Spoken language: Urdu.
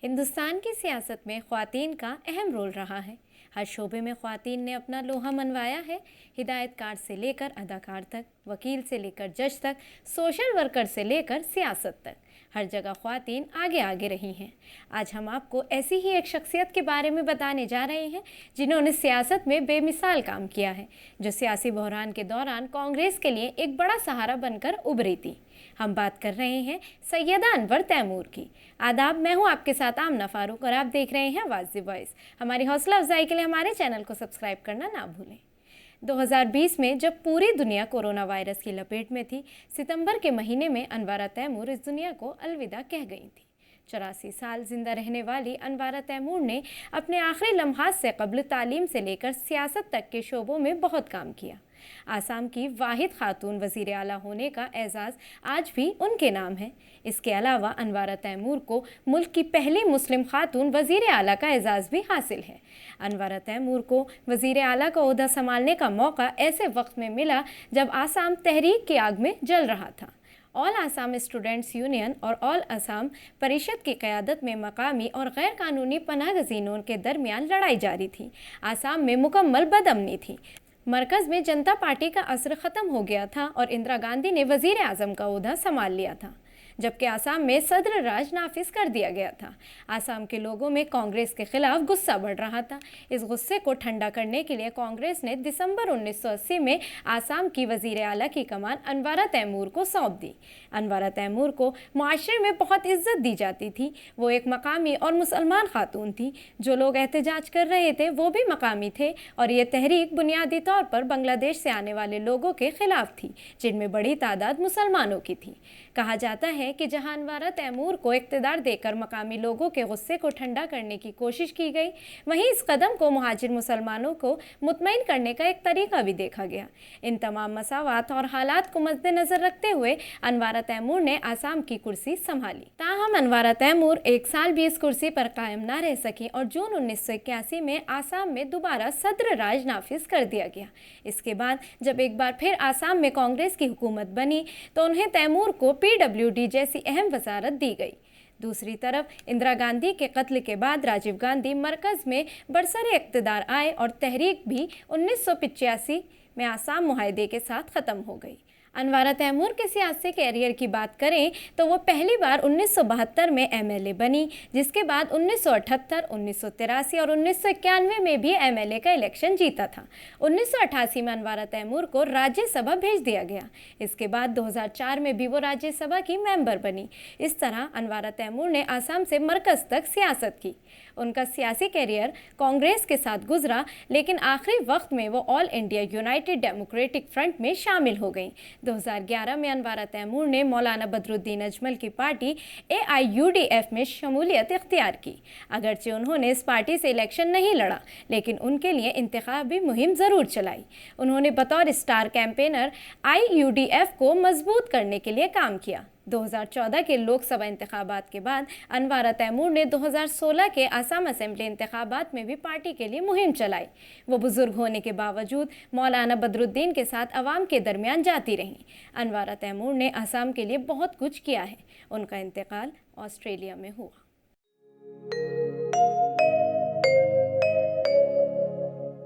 ہندوستان کی سیاست میں خواتین کا اہم رول رہا ہے۔ ہر شعبے میں خواتین نے اپنا لوہا منوایا ہے۔ ہدایت کار سے لے کر اداکار تک، وکیل سے لے کر جج تک، سوشل ورکر سے لے کر سیاست تک، ہر جگہ خواتین آگے رہی ہیں۔ آج ہم آپ کو ایسی ہی ایک شخصیت کے بارے میں بتانے جا رہے ہیں جنہوں نے سیاست میں بے مثال کام کیا ہے، جو سیاسی بحران کے دوران کانگریس کے لیے ایک بڑا سہارا بن کر ابھری تھی۔ ہم بات کر رہے ہیں سیدہ انور تیمور کی۔ آداب، میں ہوں آپ کے ساتھ آمنہ فاروق اور آپ دیکھ رہے ہیں آواز دی وائس۔ ہماری حوصلہ افزائی کے لیے ہمارے چینل کو سبسکرائب کرنا نہ بھولیں۔ 2020 میں جب پوری دنیا کورونا وائرس کی لپیٹ میں تھی، ستمبر کے مہینے میں انوارہ تیمور اس دنیا کو الوداع کہہ گئی تھی۔ 84 سال زندہ رہنے والی انوارہ تیمور نے اپنے آخری لمحات سے قبل تعلیم سے لے کر سیاست تک کے شعبوں میں بہت کام کیا۔ آسام کی واحد خاتون وزیر اعلیٰ ہونے کا اعزاز آج بھی ان کے نام ہے۔ اس کے علاوہ انوارہ تیمور کو ملک کی پہلی مسلم خاتون وزیر اعلیٰ کا اعزاز بھی حاصل ہے۔ انوارہ تیمور کو وزیر اعلیٰ کا عہدہ سنبھالنے کا موقع ایسے وقت میں ملا جب آسام تحریک کی آگ میں جل رہا تھا۔ آل آسام اسٹوڈنٹس یونین اور آل آسام پریشد کی قیادت میں مقامی اور غیر قانونی پناہ گزینوں کے درمیان لڑائی جاری تھی۔ آسام میں مکمل بدامنی تھی۔ مرکز میں جنتا پارٹی کا عصر ختم ہو گیا تھا اور اندرا گاندھی نے وزیر اعظم کا عہدہ سنبھال لیا تھا، جبکہ آسام میں صدر راج نافذ کر دیا گیا تھا۔ آسام کے لوگوں میں کانگریس کے خلاف غصہ بڑھ رہا تھا۔ اس غصے کو ٹھنڈا کرنے کے لیے کانگریس نے دسمبر 1980 میں آسام کی وزیر اعلیٰ کی کمان انوارہ تیمور کو سونپ دی۔ انوارہ تیمور کو معاشرے میں بہت عزت دی جاتی تھی۔ وہ ایک مقامی اور مسلمان خاتون تھی۔ جو لوگ احتجاج کر رہے تھے وہ بھی مقامی تھے، اور یہ تحریک بنیادی طور پر بنگلہ دیش سے آنے والے لوگوں کے خلاف تھی، جن میں بڑی تعداد مسلمانوں کی تھی۔ کہا جاتا ہے کہ جہاں انوارہ تیمور کو اقتدار دے کر مقامی لوگوں کے غصے کو ٹھنڈا کرنے کی کوشش کی گئی، وہیں اس قدم کو مہاجر مسلمانوں کو مطمئن کرنے کا ایک طریقہ بھی دیکھا گیا۔ ان تمام مساوات اور حالات کو مد نظر رکھتے ہوئے انوارہ تیمور نے آسام کی کرسی سنبھالی۔ تاہم انوارہ تیمور ایک سال بھی اس کرسی پر قائم نہ رہ سکی اور جون 1981 میں آسام میں دوبارہ صدر راج نافذ کر دیا گیا۔ اس کے بعد جب ایک بار پھر آسام میں کانگریس کی حکومت بنی تو انہیں تیمور کو PWD جیسی اہم وزارت دی گئی۔ دوسری طرف اندرا گاندھی کے قتل کے بعد راجیو گاندھی مرکز میں برسر اقتدار آئے اور تحریک بھی 1985 میں آسام معاہدے کے ساتھ ختم ہو گئی۔ انوارہ تیمور کے سیاسی کیریئر کی بات کریں تو وہ پہلی بار 1972 میں MLA بنی، جس کے بعد 1978، 1983 اور 1991 میں بھی MLA کا الیکشن جیتا تھا۔ 1988 میں انوارہ تیمور کو راجیہ سبھا بھیج دیا گیا۔ اس کے بعد 2004 میں بھی وہ راجیہ سبھا کی ممبر بنی۔ اس طرح انوارہ تیمور نے آسام سے مرکز تک سیاست کی۔ ان کا سیاسی کیریئر کانگریس کے ساتھ گزرا، لیکن آخری وقت میں وہ آل انڈیا یونائٹڈ ڈیموکریٹک فرنٹ میں شامل ہو گئیں۔ 2011 میں انوارہ تیمور نے مولانا بدرالدین اجمل کی پارٹی AIUDF میں شمولیت اختیار کی۔ اگرچہ انہوں نے اس پارٹی سے الیکشن نہیں لڑا، لیکن ان کے لیے انتخابی مہم ضرور چلائی۔ انہوں نے بطور اسٹار کیمپینر IUDF کو مضبوط کرنے کے لیے کام کیا۔ 2014 کے لوک سبھا انتخابات کے بعد انوارہ تیمور نے 2016 کے آسام اسمبلی انتخابات میں بھی پارٹی کے لیے مہم چلائی۔ وہ بزرگ ہونے کے باوجود مولانا بدرالدین کے ساتھ عوام کے درمیان جاتی رہیں۔ انوارہ تیمور نے آسام کے لیے بہت کچھ کیا ہے۔ ان کا انتقال آسٹریلیا میں ہوا۔